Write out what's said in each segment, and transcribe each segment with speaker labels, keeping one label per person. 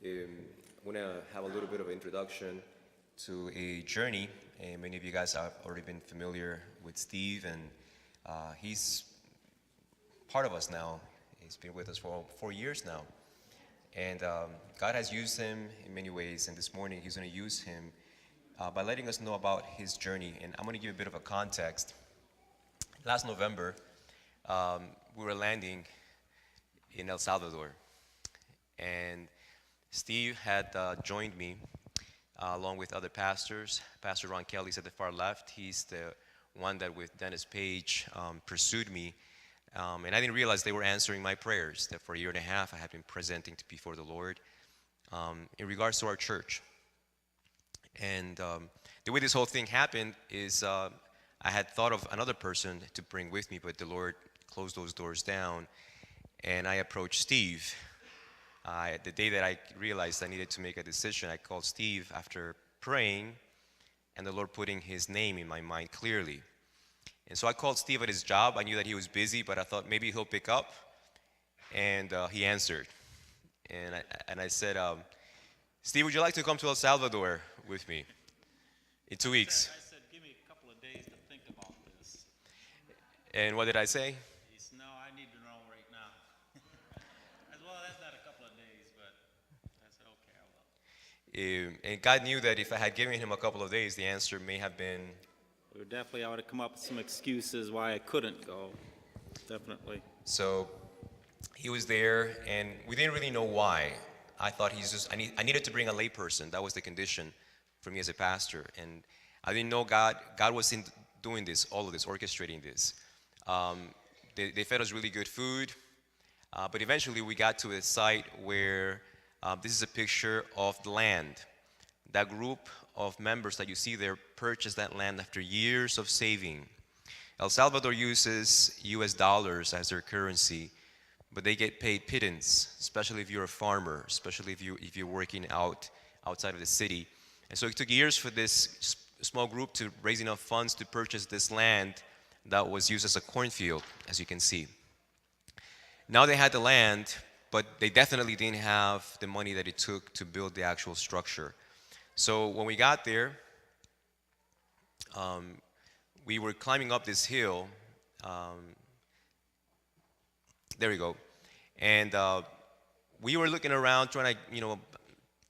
Speaker 1: I want to have a little bit of an introduction to a journey. And many of you guys have already been familiar with Steve, and he's part of us now. He's been with us for 4 years now. And God has used him in many ways, and this morning he's going to use him by letting us know about his journey. And I'm going to give a bit of a context. Last November, we were landing in El Salvador, and Steve had joined me along with other pastors. Pastor Ron Kelly's at the far left. He's the one that with Dennis Page pursued me. And I didn't realize they were answering my prayers, that for a year and a half I had been presenting before the Lord in regards to our church. And the way this whole thing happened is I had thought of another person to bring with me, but the Lord closed those doors down, and I approached Steve. The day that I realized I needed to make a decision, I called Steve after praying, and the Lord putting his name in my mind clearly. And so I called Steve at his job. I knew that he was busy, but I thought maybe he'll pick up, and he answered. And I said, Steve, would you like to come to El Salvador with me in 2 weeks?
Speaker 2: I said, give me a couple of days to think about this.
Speaker 1: And what did I say?
Speaker 2: He said, no, I need to know right now. I said, well, that's not a couple of days, but I said, okay, I will.
Speaker 1: And God knew that if I had given him a couple of days, the answer may have been...
Speaker 2: I would have come up with some excuses why I couldn't go, definitely.
Speaker 1: So he was there, and we didn't really know why. I thought I needed to bring a layperson. That was the condition for me as a pastor. And I didn't know God was doing this, all of this, orchestrating this. They fed us really good food, but eventually we got to a site where this is a picture of the land. That group of members that you see there purchased that land after years of saving. El Salvador uses US dollars as their currency, but they get paid pittance, especially if you're a farmer, especially if you're working outside of the city. And so it took years for this small group to raise enough funds to purchase this land that was used as a cornfield, as you can see. Now they had the land, but they definitely didn't have the money that it took to build the actual structure. So when we got there, we were climbing up this hill. There we go. And we were looking around trying to,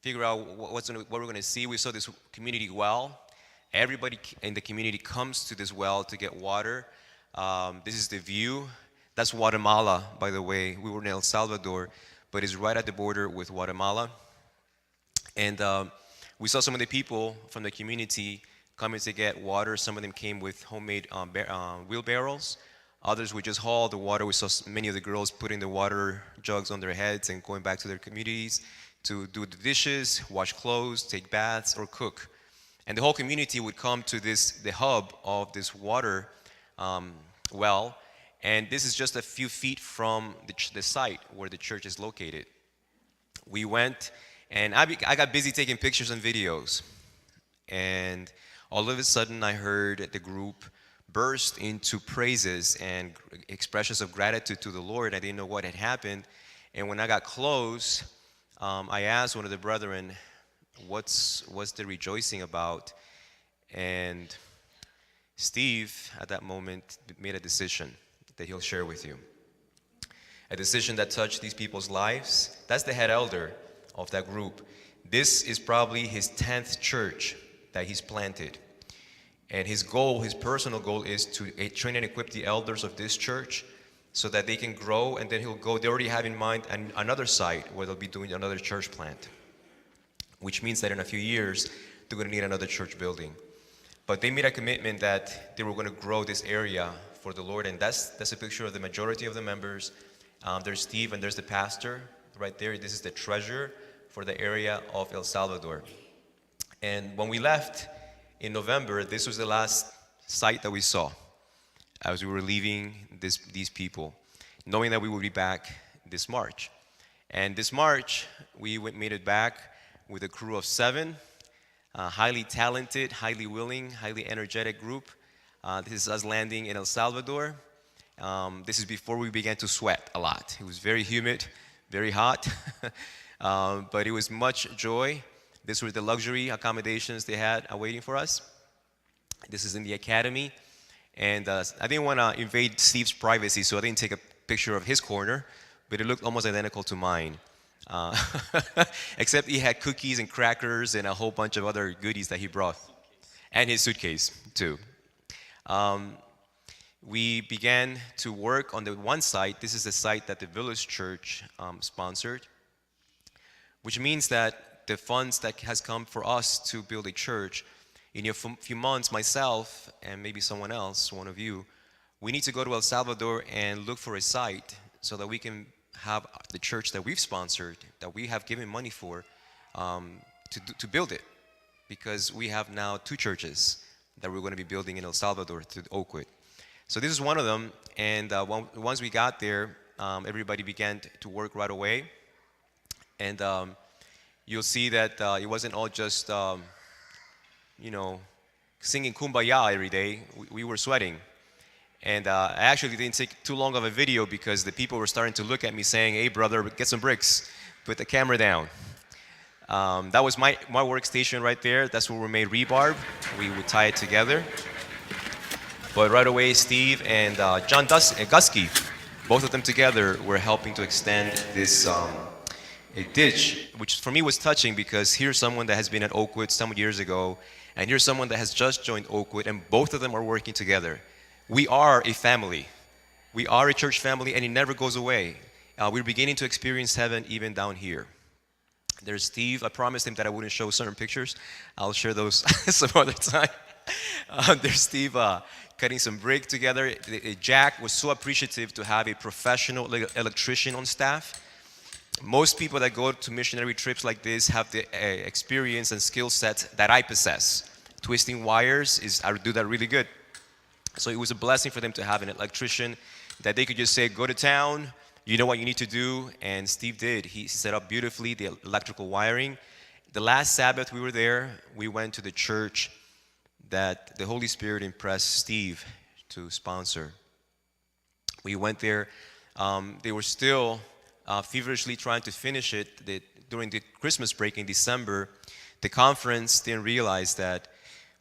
Speaker 1: figure out what we're going to see. We saw this community well. Everybody in the community comes to this well to get water. This is the view. That's Guatemala, by the way. We were in El Salvador, but it's right at the border with Guatemala. And we saw some of the people from the community coming to get water. Some of them came with homemade wheelbarrows. Others would just haul the water. We saw many of the girls putting the water jugs on their heads and going back to their communities to do the dishes, wash clothes, take baths, or cook. And the whole community would come to the hub of this water well. And this is just a few feet from the site where the church is located. We went, and I got busy taking pictures and videos. And all of a sudden, I heard the group burst into praises and expressions of gratitude to the Lord. I didn't know what had happened. And when I got close, I asked one of the brethren, what's the rejoicing about? And Steve, at that moment, made a decision that he'll share with you. A decision that touched these people's lives. That's the head elder of that group. This is probably his 10th church that he's planted. And his goal, his personal goal, is to train and equip the elders of this church so that they can grow, and then he'll go. They already have in mind another site where they'll be doing another church plant, which means that in a few years, they're going to need another church building. But they made a commitment that they were going to grow this area for the Lord, and that's a picture of the majority of the members. There's Steve, and there's the pastor right there. This is the treasurer for the area of El Salvador. And when we left in November, this was the last sight that we saw as we were leaving these people, knowing that we would be back this March. And this March, we made it back with a crew of 7, highly talented, highly willing, highly energetic group. This is us landing in El Salvador. This is before we began to sweat a lot. It was very humid, very hot. But it was much joy. These were the luxury accommodations they had awaiting for us. This is in the academy. And I didn't want to invade Steve's privacy, so I didn't take a picture of his corner, but it looked almost identical to mine. Uh, except he had cookies and crackers and a whole bunch of other goodies that he brought. And his suitcase, too. Um, we began to work on the one site. This is the site that the Village Church sponsored, which means that the funds that has come for us to build a church, in a few months, myself and maybe someone else, one of you, we need to go to El Salvador and look for a site so that we can have the church that we've sponsored, that we have given money for, to build it. Because we have now 2 churches that we're going to be building in El Salvador through Oakwood. So this is one of them, and once we got there, everybody began to work right away. And you'll see that it wasn't all just, singing Kumbaya every day. We were sweating. And I actually didn't take too long of a video because the people were starting to look at me saying, "Hey, brother, get some bricks. Put the camera down." That was my workstation right there. That's where we made rebarb. We would tie it together. But right away, Steve and John Gusky, both of them together, were helping to extend this a ditch, which for me was touching because here's someone that has been at Oakwood some years ago, and here's someone that has just joined Oakwood, and both of them are working together. We are a family. We are a church family, and it never goes away. We're beginning to experience heaven even down here. There's Steve. I promised him that I wouldn't show certain pictures. I'll share those some other time. There's Steve cutting some brick together. Jack was so appreciative to have a professional electrician on staff. Most people that go to missionary trips like this have the experience and skill set that I possess. Twisting wires, I do that really good. So it was a blessing for them to have an electrician that they could just say, "Go to town, you know what you need to do," and Steve did. He set up beautifully the electrical wiring. The last Sabbath we were there, we went to the church that the Holy Spirit impressed Steve to sponsor. We went there. They were still feverishly trying to finish it. During the Christmas break in December, the conference didn't realize that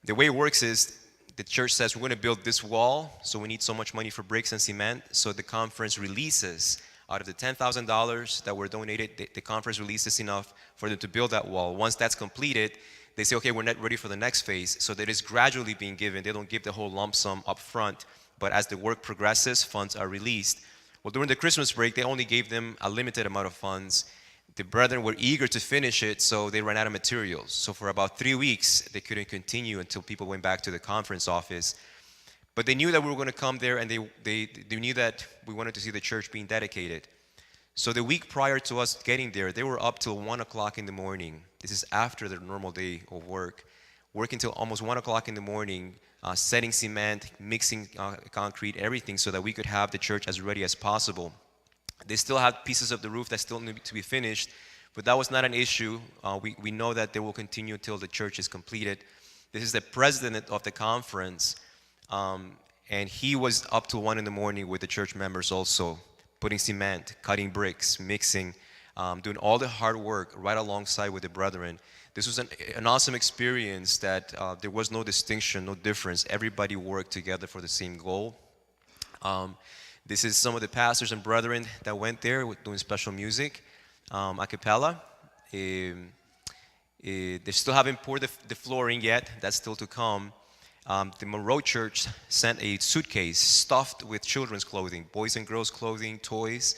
Speaker 1: the way it works is the church says, "We're going to build this wall, so we need so much money for bricks and cement." So the conference releases, out of the $10,000 that were donated, the conference releases enough for them to build that wall. Once that's completed, they say, "Okay, we're not ready for the next phase." So that is gradually being given. They don't give the whole lump sum up front, but as the work progresses, funds are released. Well, during the Christmas break, they only gave them a limited amount of funds. The brethren were eager to finish it, so they ran out of materials. So for about 3 weeks, they couldn't continue until people went back to the conference office. But they knew that we were going to come there, and they knew that we wanted to see the church being dedicated. So the week prior to us getting there, they were up till 1 o'clock in the morning. This is after their normal day of work. Working till almost 1 o'clock in the morning, setting cement, mixing concrete, everything, so that we could have the church as ready as possible. They still have pieces of the roof that still need to be finished, but that was not an issue. We know that they will continue until the church is completed. This is the president of the conference, and he was up till 1 in the morning with the church members also, putting cement, cutting bricks, mixing, doing all the hard work right alongside with the brethren. This was an awesome experience that there was no distinction, no difference. Everybody worked together for the same goal. This is some of the pastors and brethren that went there doing special music, a cappella. They still haven't poured the flooring yet. That's still to come. The Monroe Church sent a suitcase stuffed with children's clothing, boys and girls clothing, toys,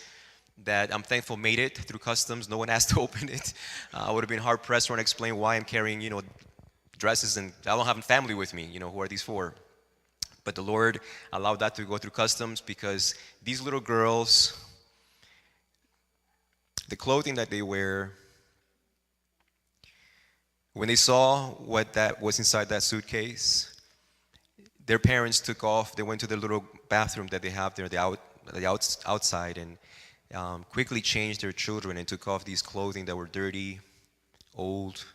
Speaker 1: that I'm thankful made it through customs. No one asked to open it. I would have been hard pressed trying to explain why I'm carrying, dresses, and I don't have a family with me. Who are these for? But the Lord allowed that to go through customs because these little girls, the clothing that they wear, when they saw what that was inside that suitcase, their parents took off. They went to the little bathroom that they have there, outside, and quickly changed their children and took off these clothing that were dirty, old,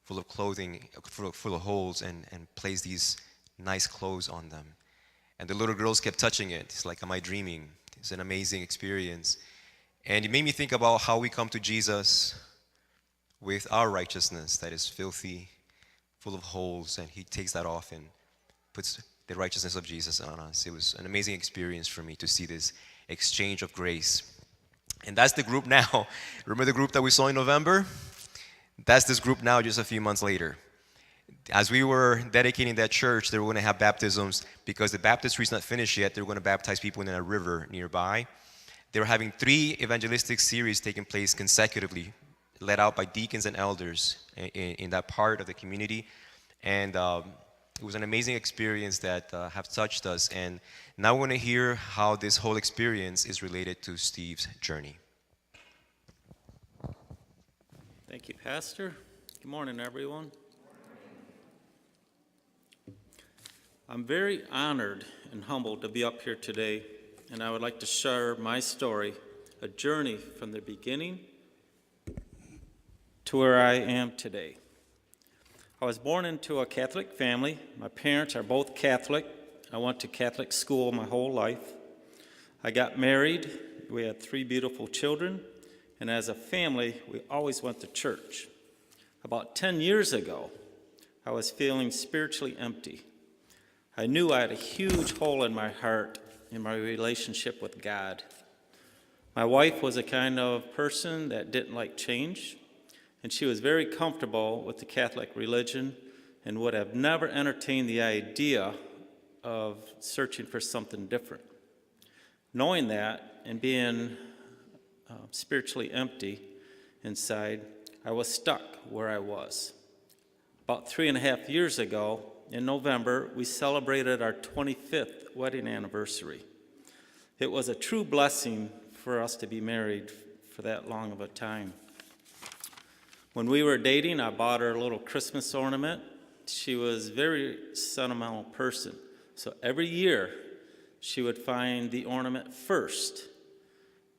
Speaker 1: full of clothing, full of holes, and placed these nice clothes on them. And the little girls kept touching it. It's like, am I dreaming? It's an amazing experience. And it made me think about how we come to Jesus with our righteousness that is filthy, full of holes, and he takes that off and puts the righteousness of Jesus on us. It was an amazing experience for me to see this exchange of grace. And that's the group now. Remember the group that we saw in November? That's this group now just a few months later. As we were dedicating that church, they were going to have baptisms because the baptistry is not finished yet. They were going to baptize people in a river nearby. They were having 3 evangelistic series taking place consecutively, led out by deacons and elders in that part of the community. And it was an amazing experience that have touched us. And now we're going to hear how this whole experience is related to Steve's journey.
Speaker 3: Thank you, Pastor. Good morning, everyone. I'm very honored and humbled to be up here today, and I would like to share my story, a journey from the beginning to where I am today. I was born into a Catholic family. My parents are both Catholic. I went to Catholic school my whole life. I got married. We had 3 beautiful children, and as a family, we always went to church. About 10 years ago, I was feeling spiritually empty. I knew I had a huge hole in my heart in my relationship with God. My wife was a kind of person that didn't like change, and she was very comfortable with the Catholic religion and would have never entertained the idea of searching for something different. Knowing that and being spiritually empty inside, I was stuck where I was. About 3.5 years ago, in November, we celebrated our 25th wedding anniversary. It was a true blessing for us to be married for that long of a time. When we were dating, I bought her a little Christmas ornament. She was a very sentimental person. So every year, she would find the ornament first,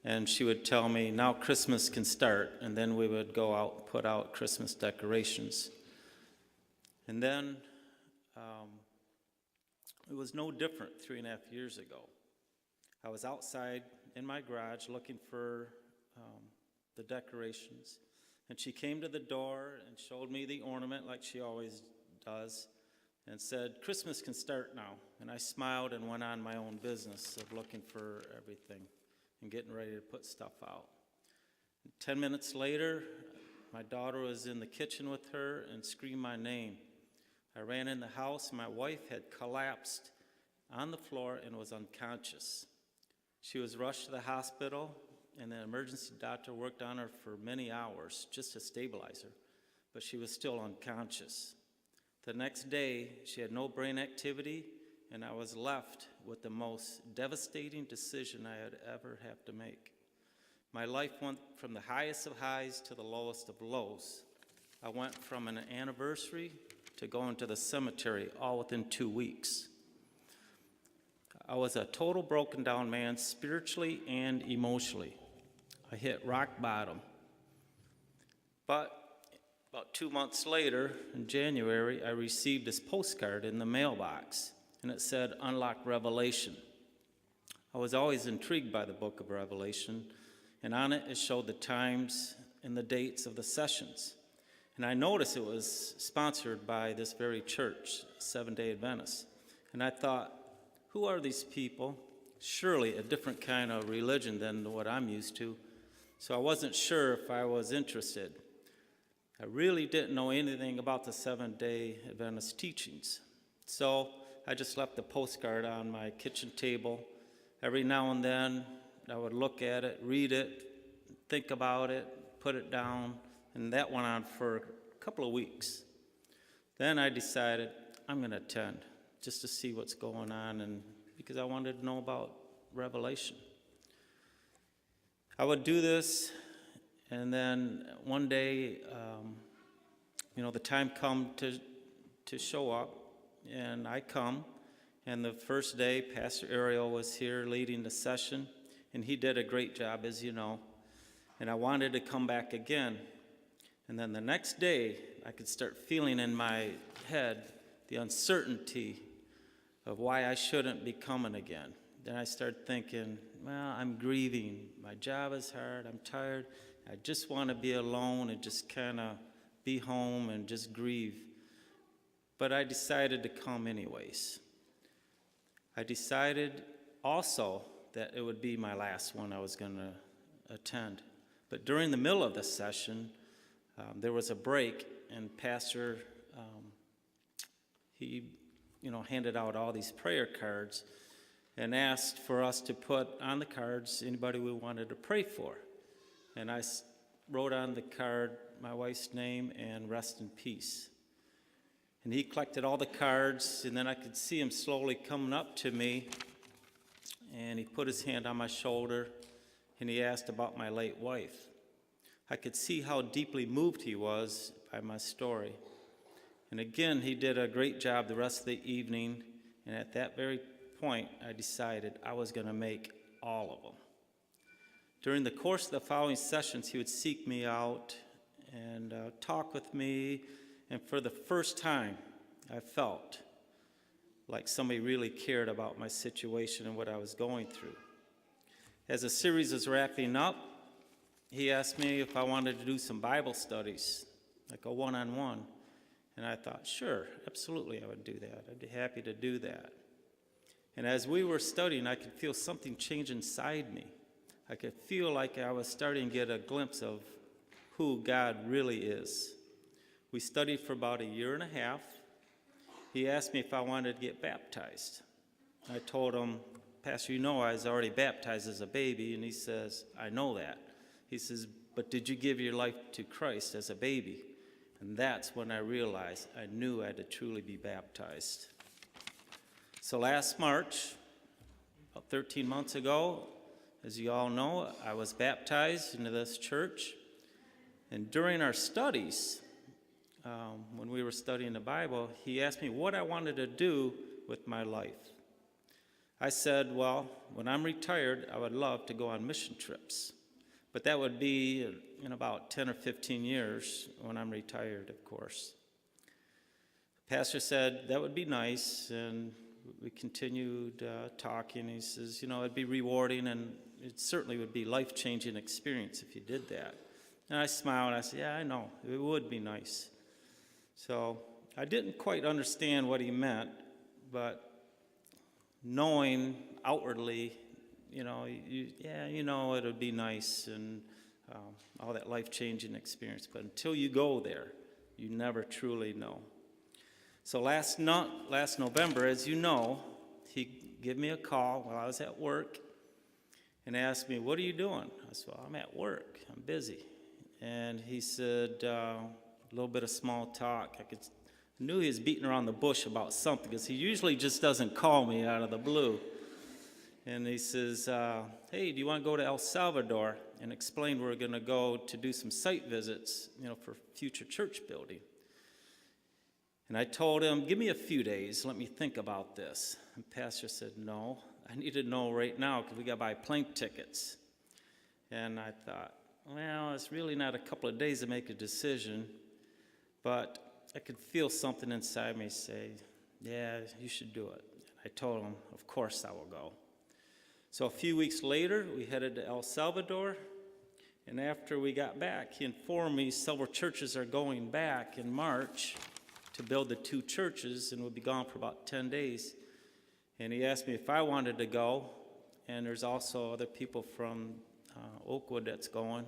Speaker 3: and she would tell me, now Christmas can start, and then we would go out and put out Christmas decorations. And then it was no different 3.5 years ago. I was outside in my garage looking for the decorations, and she came to the door and showed me the ornament like she always does and said, Christmas can start now. And I smiled and went on my own business of looking for everything and getting ready to put stuff out. 10 minutes later, my daughter was in the kitchen with her and screamed my name. I ran in the house, and my wife had collapsed on the floor and was unconscious. She was rushed to the hospital, and the emergency doctor worked on her for many hours just to stabilize her, but she was still unconscious. The next day, she had no brain activity, and I was left with the most devastating decision I had ever have to make. My life went from the highest of highs to the lowest of lows. I went from an anniversary to going to the cemetery all within 2 weeks. I was a total broken down man spiritually and emotionally. I hit rock bottom. But about 2 months later, in January, I received this postcard in the mailbox, and it said, Unlock Revelation. I was always intrigued by the book of Revelation, and on it showed the times and the dates of the sessions. And I noticed it was sponsored by this very church, Seventh-day Adventist. And I thought, who are these people? Surely a different kind of religion than what I'm used to. So I wasn't sure if I was interested. I really didn't know anything about the Seventh-day Adventist teachings. So I just left the postcard on my kitchen table. Every now and then, I would look at it, read it, think about it, put it down, and that went on for a couple of weeks. Then I decided I'm going to attend just to see what's going on, and because I wanted to know about Revelation. I would do this, and then one day, the time come to show up, and I come, and the first day, Pastor Ariel was here leading the session, and he did a great job, as you know, and I wanted to come back again. And then the next day, I could start feeling in my head the uncertainty of why I shouldn't be coming again. Then I started thinking, well, I'm grieving. My job is hard. I'm tired. I just want to be alone and just kind of be home and just grieve. But I decided to come anyways. I decided also that it would be my last one I was going to attend. But during the middle of the session, there was a break, and Pastor, he handed out all these prayer cards and asked for us to put on the cards anybody we wanted to pray for. And I wrote on the card my wife's name and rest in peace. And he collected all the cards, and then I could see him slowly coming up to me, and he put his hand on my shoulder, and he asked about my late wife. I could see how deeply moved he was by my story. And again, he did a great job the rest of the evening, and at that very point, I decided I was going to make all of them. During the course of the following sessions, he would seek me out and talk with me, and for the first time, I felt like somebody really cared about my situation and what I was going through. As the series was wrapping up, he asked me if I wanted to do some Bible studies, like a one-on-one. And I thought, sure, absolutely I would do that. I'd be happy to do that. And as we were studying, I could feel something change inside me. I could feel like I was starting to get a glimpse of who God really is. We studied for about 1.5 years. He asked me if I wanted to get baptized. I told him, Pastor, I was already baptized as a baby. And he says, I know that. He says, but did you give your life to Christ as a baby? And that's when I realized I knew I had to truly be baptized. So last March, about 13 months ago, as you all know, I was baptized into this church. And during our studies, when we were studying the Bible, he asked me what I wanted to do with my life. I said, well, when I'm retired, I would love to go on mission trips. But that would be in about 10 or 15 years when I'm retired, of course. The pastor said that would be nice, and we continued talking. He says, it'd be rewarding, and it certainly would be a life-changing experience if you did that. And I smiled, and I said, yeah, I know, it would be nice. So I didn't quite understand what he meant, but knowing outwardly, it would be nice and all that life-changing experience. But until you go there, you never truly know. So last November, as you know, he gave me a call while I was at work and asked me, what are you doing? I said, well, I'm at work. I'm busy. And he said, a little bit of small talk. I knew he was beating around the bush about something because he usually just doesn't call me out of the blue. And he says, hey, do you want to go to El Salvador? And explained we're going to go to do some site visits, for future church building. And I told him, give me a few days. Let me think about this. And the pastor said, no, I need to know right now because we got to buy plane tickets. And I thought, well, it's really not a couple of days to make a decision. But I could feel something inside me say, yeah, you should do it. I told him, of course I will go. So a few weeks later, we headed to El Salvador, and after we got back, he informed me several churches are going back in March to build the 2 churches, and we'll be gone for about 10 days. And he asked me if I wanted to go, and there's also other people from Oakwood that's going.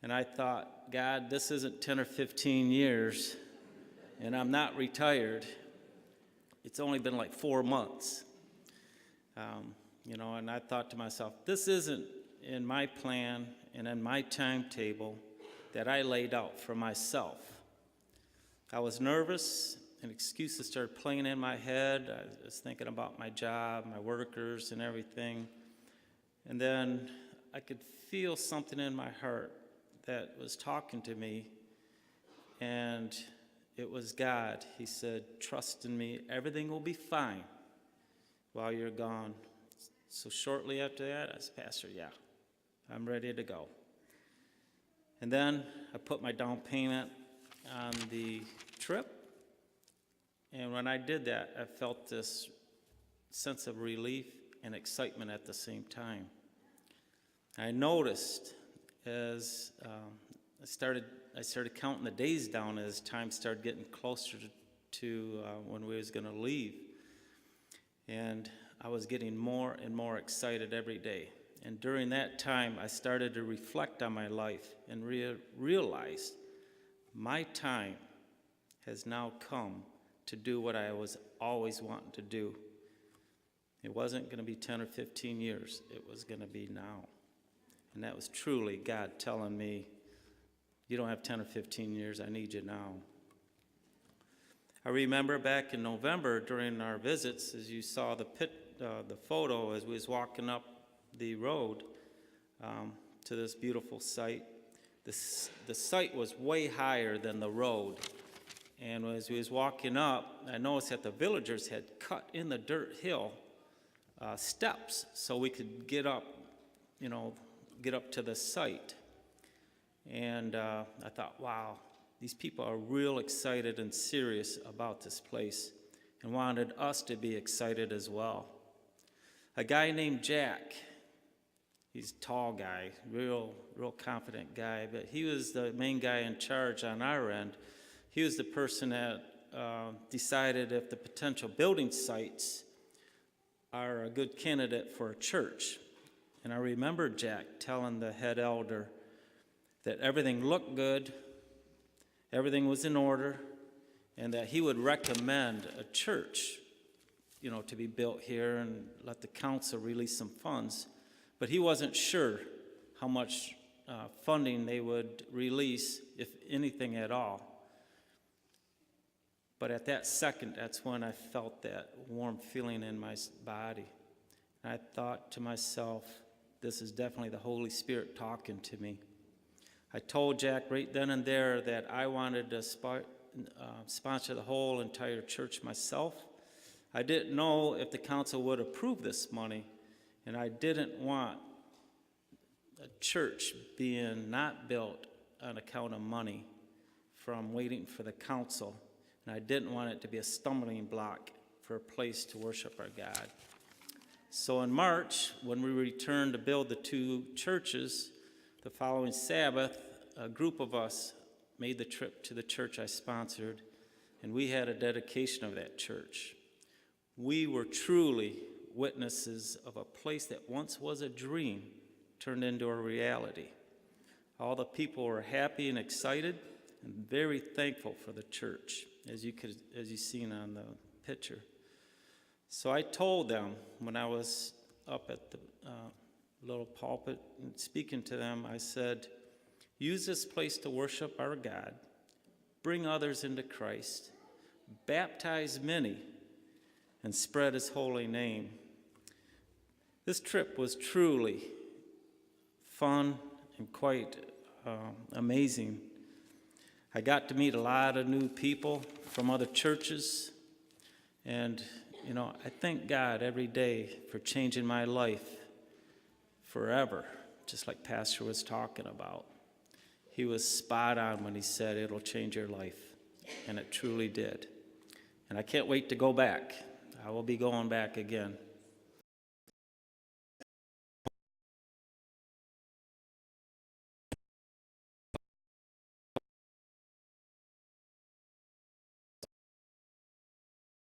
Speaker 3: And I thought, God, this isn't 10 or 15 years, and I'm not retired. It's only been like 4 months. And I thought to myself, this isn't in my plan and in my timetable that I laid out for myself. I was nervous, and excuses started playing in my head. I was thinking about my job, my workers, and everything. And then I could feel something in my heart that was talking to me, and it was God. He said, trust in me, everything will be fine while you're gone. So shortly after that, I said, Pastor, yeah, I'm ready to go. And then I put my down payment on the trip, and when I did that, I felt this sense of relief and excitement at the same time. I noticed as I started counting the days down as time started getting closer to when we was going to leave. And I was getting more and more excited every day. And during that time, I started to reflect on my life and realized my time has now come to do what I was always wanting to do. It wasn't going to be 10 or 15 years. It was going to be now. And that was truly God telling me, you don't have 10 or 15 years. I need you now. I remember back in November during our visits, as you saw the photo as we was walking up the road to this beautiful site. The site was way higher than the road. And as we was walking up, I noticed that the villagers had cut in the dirt hill steps so we could get up to the site. And I thought, wow, these people are real excited and serious about this place and wanted us to be excited as well. A guy named Jack, he's a tall guy, real confident guy, but he was the main guy in charge on our end. He was the person that decided if the potential building sites are a good candidate for a church. And I remember Jack telling the head elder that everything looked good, everything was in order, and that he would recommend a church, to be built here and let the council release some funds. But he wasn't sure how much funding they would release, if anything at all. But at that second, that's when I felt that warm feeling in my body. And I thought to myself, this is definitely the Holy Spirit talking to me. I told Jack right then and there that I wanted to sponsor the whole entire church myself. I didn't know if the council would approve this money, and I didn't want a church being not built on account of money from waiting for the council, and I didn't want it to be a stumbling block for a place to worship our God. So in March, when we returned to build the two churches, the following Sabbath, a group of us made the trip to the church I sponsored, and we had a dedication of that church. We were truly witnesses of a place that once was a dream turned into a reality. All the people were happy and excited and very thankful for the church, as you seen on the picture. So I told them when I was up at the little pulpit and speaking to them, I said, use this place to worship our God, bring others into Christ, baptize many, and spread his holy name. This trip was truly fun and quite amazing. I got to meet a lot of new people from other churches, and I thank God every day for changing my life forever, just like Pastor was talking about. He was spot on when he said it'll change your life, and it truly did. And I can't wait to go back. I will be going back again.